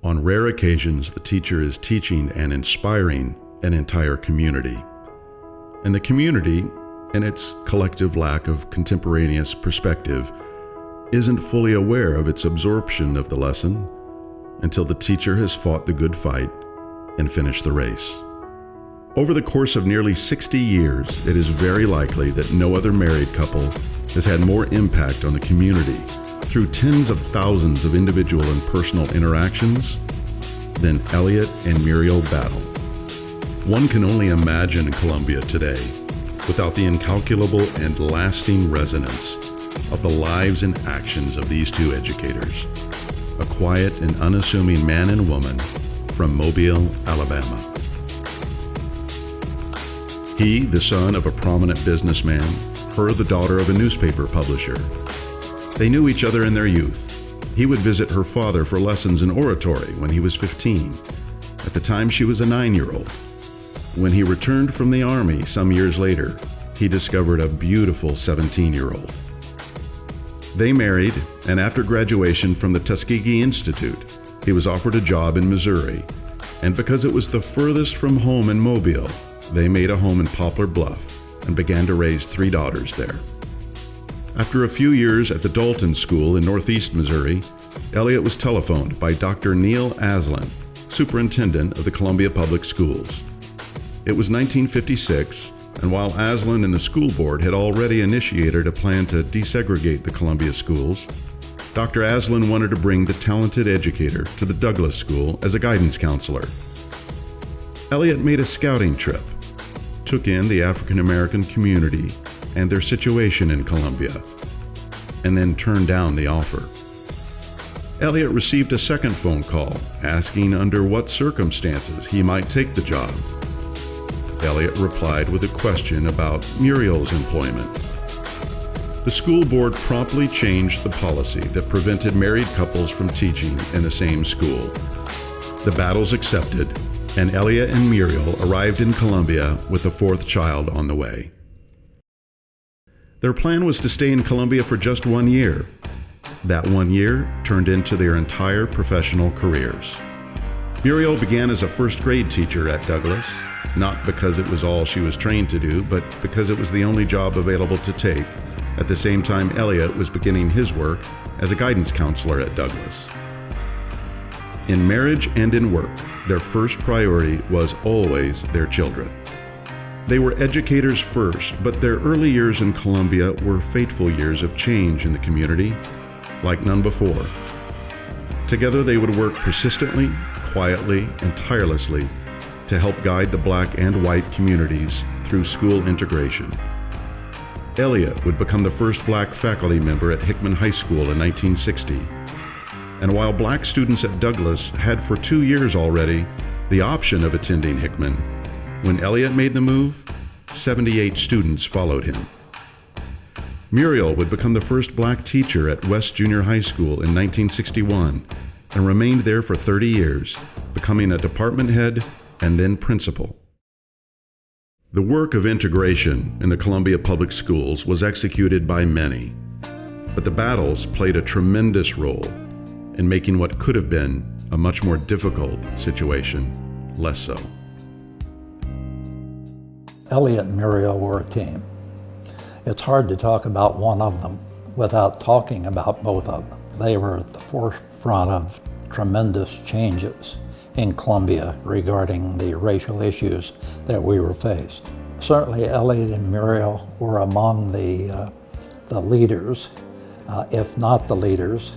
On rare occasions, the teacher is teaching and inspiring an entire community. And the community, in its collective lack of contemporaneous perspective, isn't fully aware of its absorption of the lesson until the teacher has fought the good fight and finished the race. Over the course of nearly 60 years, it is very likely that no other married couple has had more impact on the community through tens of thousands of individual and personal interactions than Eliot and Muriel Battle. One can only imagine Columbia today without the incalculable and lasting resonance of the lives and actions of these two educators, a quiet and unassuming man and woman from Mobile, Alabama. He, the son of a prominent businessman, her, the daughter of a newspaper publisher. They knew each other in their youth. He would visit her father for lessons in oratory when he was 15. At the time, she was a 9-year-old. When he returned from the Army some years later, he discovered a beautiful 17-year-old. They married, and after graduation from the Tuskegee Institute, he was offered a job in Missouri. And because it was the furthest from home in Mobile, they made a home in Poplar Bluff and began to raise 3 daughters there. After a few years at the Dalton School in northeast Missouri, Eliot was telephoned by Dr. Neil Aslan, superintendent of the Columbia Public Schools. It was 1956, and while Aslan and the school board had already initiated a plan to desegregate the Columbia schools, Dr. Aslan wanted to bring the talented educator to the Douglas School as a guidance counselor. Eliot made a scouting trip, took in the African American community and their situation in Columbia, and then turned down the offer. Eliot received a second phone call asking under what circumstances he might take the job. Eliot replied with a question about Muriel's employment. The school board promptly changed the policy that prevented married couples from teaching in the same school. The Battles accepted, and Eliot and Muriel arrived in Columbia with a 4th child on the way. Their plan was to stay in Columbia for just 1 year. That 1 year turned into their entire professional careers. Muriel began as a first-grade teacher at Douglas, not because it was all she was trained to do, but because it was the only job available to take. At the same time, Eliot was beginning his work as a guidance counselor at Douglas. In marriage and in work, their first priority was always their children. They were educators first, but their early years in Columbia were fateful years of change in the community, like none before. Together, they would work persistently, quietly, and tirelessly to help guide the Black and white communities through school integration. Eliot would become the first Black faculty member at Hickman High School in 1960. And while Black students at Douglas had for 2 years already the option of attending Hickman, when Eliot made the move, 78 students followed him. Muriel would become the first Black teacher at West Junior High School in 1961 and remained there for 30 years, becoming a department head and then principal. The work of integration in the Columbia Public Schools was executed by many, but the Battles played a tremendous role in making what could have been a much more difficult situation less so. Eliot and Muriel were a team. It's hard to talk about one of them without talking about both of them. They were at the forefront of tremendous changes in Columbia regarding the racial issues that we were faced. Certainly Eliot and Muriel were among the leaders, if not the leaders,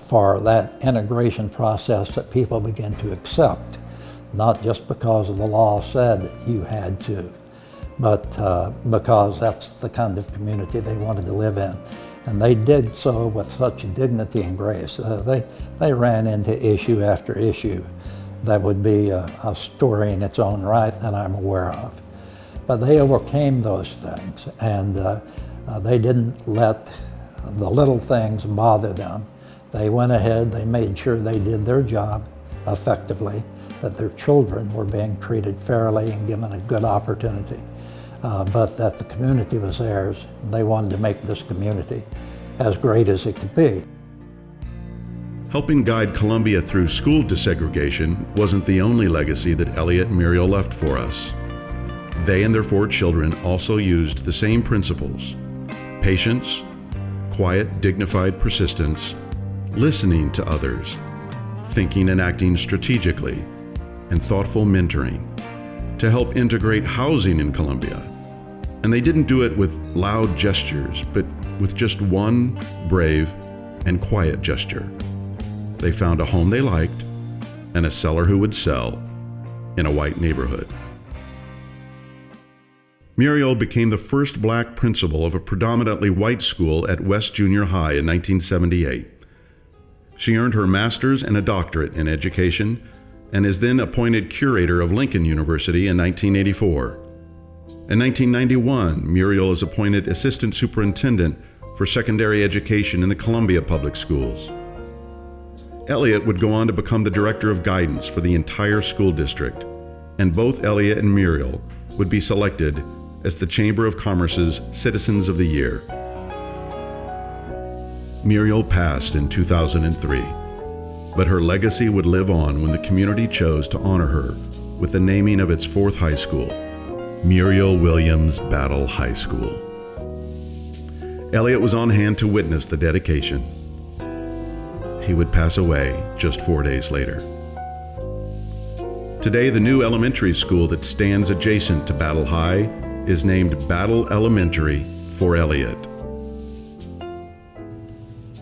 for that integration process that people began to accept, not just because the law said you had to, but because that's the kind of community they wanted to live in. And they did so with such dignity and grace. They ran into issue after issue. That would be a story in its own right that I'm aware of. But they overcame those things, and they didn't let the little things bother them. They went ahead, they made sure they did their job effectively, that their children were being treated fairly and given a good opportunity, but that the community was theirs. They wanted to make this community as great as it could be. Helping guide Columbia through school desegregation wasn't the only legacy that Eliot and Muriel left for us. They and their 4 children also used the same principles: patience, quiet, dignified persistence, listening to others, thinking and acting strategically, and thoughtful mentoring to help integrate housing in Columbia. And they didn't do it with loud gestures, but with just one brave and quiet gesture. They found a home they liked and a seller who would sell in a white neighborhood. Muriel became the first black principal of a predominantly white school at West Junior High in 1978. She earned her master's and a doctorate in education and is then appointed curator of Lincoln University in 1984. In 1991, Muriel is appointed assistant superintendent for secondary education in the Columbia Public Schools. Eliot would go on to become the director of guidance for the entire school district, and both Eliot and Muriel would be selected as the Chamber of Commerce's Citizens of the Year. Muriel passed in 2003, but her legacy would live on when the community chose to honor her with the naming of its 4th high school, Muriel Battle High School. Eliot was on hand to witness the dedication. He would pass away just 4 days later. Today, the new elementary school that stands adjacent to Battle High is named Battle Elementary for Eliot.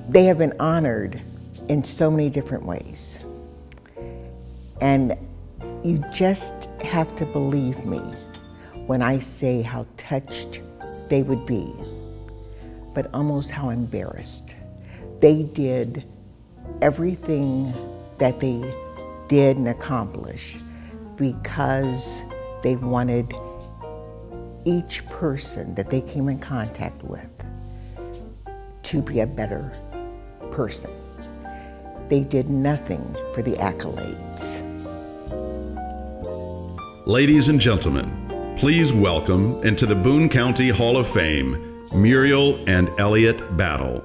They have been honored in so many different ways. And you just have to believe me when I say how touched they would be, but almost how embarrassed. They did everything that they did and accomplished because they wanted each person that they came in contact with to be a better person. They did nothing for the accolades. Ladies and gentlemen, please welcome into the Boone County Hall of Fame, Muriel and Eliot Battle.